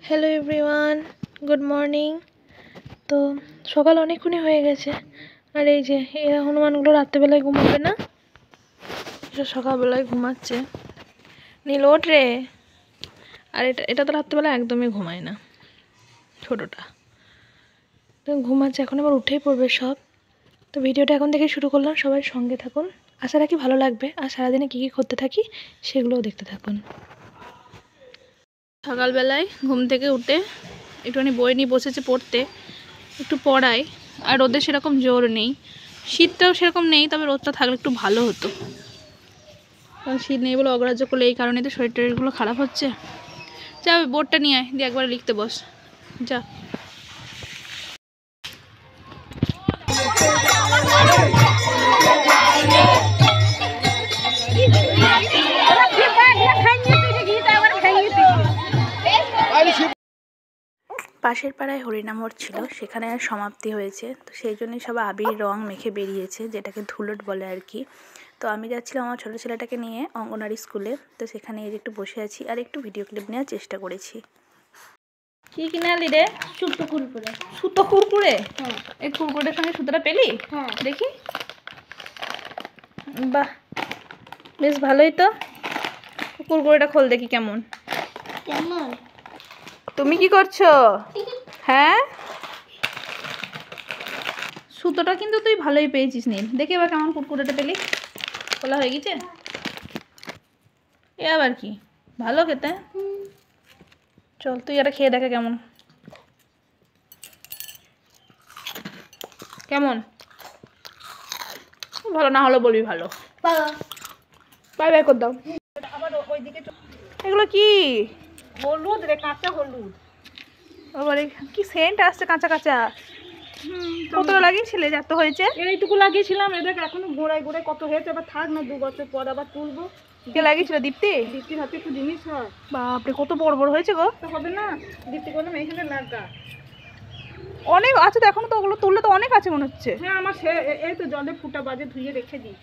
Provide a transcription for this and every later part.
Hello everyone, good morning. তো সকাল অনেকক্ষণই হয়ে গেছে, আর এই যে এরা হনুমানগুলো রাত্রেবেলায় ঘুমাবে না, সকালবেলায় ঘুমাচ্ছে। নীল ওঠ রে। আর এটা তো রাত্রেবেলা একদমই ঘুমায় না, ছোটোটা তো ঘুমাচ্ছে। এখন আবার উঠেই পড়বে সব। তো ভিডিওটা এখন থেকে শুরু করলাম, সবাই সঙ্গে থাকুন। আশা রাখি ভালো লাগবে, আর সারাদিনে কী কী করতে থাকি সেগুলোও দেখতে থাকুন। সকালবেলায় ঘুম থেকে উঠে একটুখানি বই নিয়ে বসেছে পড়তে, একটু পড়াই। আর রোদের সেরকম জোর নেই, শীতটাও সেরকম নেই, তবে রোদটা থাকলে একটু ভালো হতো। কারণ শীত নেই বলে অগ্রাহ্য করলে এই কারণে তো শরীর টরীরগুলো খারাপ হচ্ছে। যা বোর্ডটা নিয়ে আয়, দিয়ে একবার লিখতে বস, যা। পাশের পাড়ায় হরিনাম ছিল, সেখানে আর সমাপ্তি হয়েছে, তো সেই জন্যই সব আবির রং মেখে বেরিয়েছে, যেটাকে ধুলোট বলে আর কি। তো আমি যাচ্ছিলাম আমার ছোটো ছেলেটাকে নিয়ে অঙ্গনারী স্কুলে, তো সেখানে এই যে একটু বসে আছি আর একটু ভিডিও ক্লিপ নেওয়ার চেষ্টা করেছি। কি কিনালি রে? সুতো কুরকুরে। সুতো কুরকুরে? হ্যাঁ। এই কুরকুরের সঙ্গে সুতোটা পেলি? হ্যাঁ। দেখি, বাহ, বেশ ভালোই তো। কুরকুরেটা খোল দেখি কেমন। কেমন? তুমি কি করছো? হ্যাঁ, সুতোটা কিন্তু তুই ভালোই পেয়েছিস নীল। দেখি এবার কেমন কুরকুরেটা পেলি। খোলা হয়ে গেছে? এ আবার কি, ভালো খেতে? চল তুই এটা খেয়ে দেখে কেমন। কেমন? ভালো না হলে বলবি ভালো। বাই বাই করে দাও। এগুলো কি? হলুদ রে, কাঁচা হলুদ। আরে কি সেন্ট আসছে, কাঁচা কাঁচা। কতটা লাগিয়েছিলে যে এত হয়েছে? এইটুকু লাগিয়েছিলাম, এদের এখনো গোড়ায় গোড়ায় কত হয়েছে। আবার থাক না, 2 বছর পর আবার তুলবো। কে লাগিয়েছিল? দীপ্তি? দীপ্তির হাতে একটু জিনিস হয়। বাপরে, কত বড় বড় হয়েছে গো। তো হবে না, দীপ্তি করলাম এইখানে লাগা। অনেক আছে তো এখনো, তো ওগুলো তুললে তো অনেক আছে মনে হচ্ছে। হ্যাঁ, আমার এই তো জলে ফুটা বাজে ধুয়ে রেখে দিই।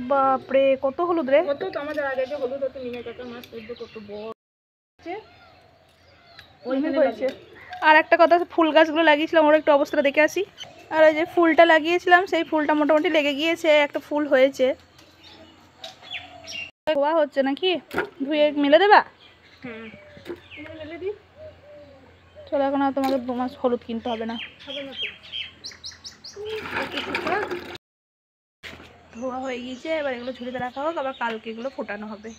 বাপরে, কত হলুদ রে। কত তো আমাদের আগে যে হলুদ হতো, নিমে কাকা মাছ করতো, কত বড় ওইখানে হয়েছে। আর একটা কথা, ফুল গাছগুলো লাগিয়েছিলাম, ওর একটু অবস্থাটা দেখে আসি। আর ওই যে ফুলটা লাগিয়েছিলাম, সেই ফুলটা মোটামুটি লেগে গিয়েছে, একটা ফুল হয়েছে। ধোয়া হচ্ছে নাকি? ধুয়ে মেলে দেবা? হুম, মেলে দিই। চলো, এখন আর তোমাকে 2 মাস হলুদ কিনতে হবে না। ধোয়া হয়ে গিয়েছে, এবার এগুলো ঝুড়িতে রাখা হোক, আবার কালকে এগুলো ফোটানো হবে।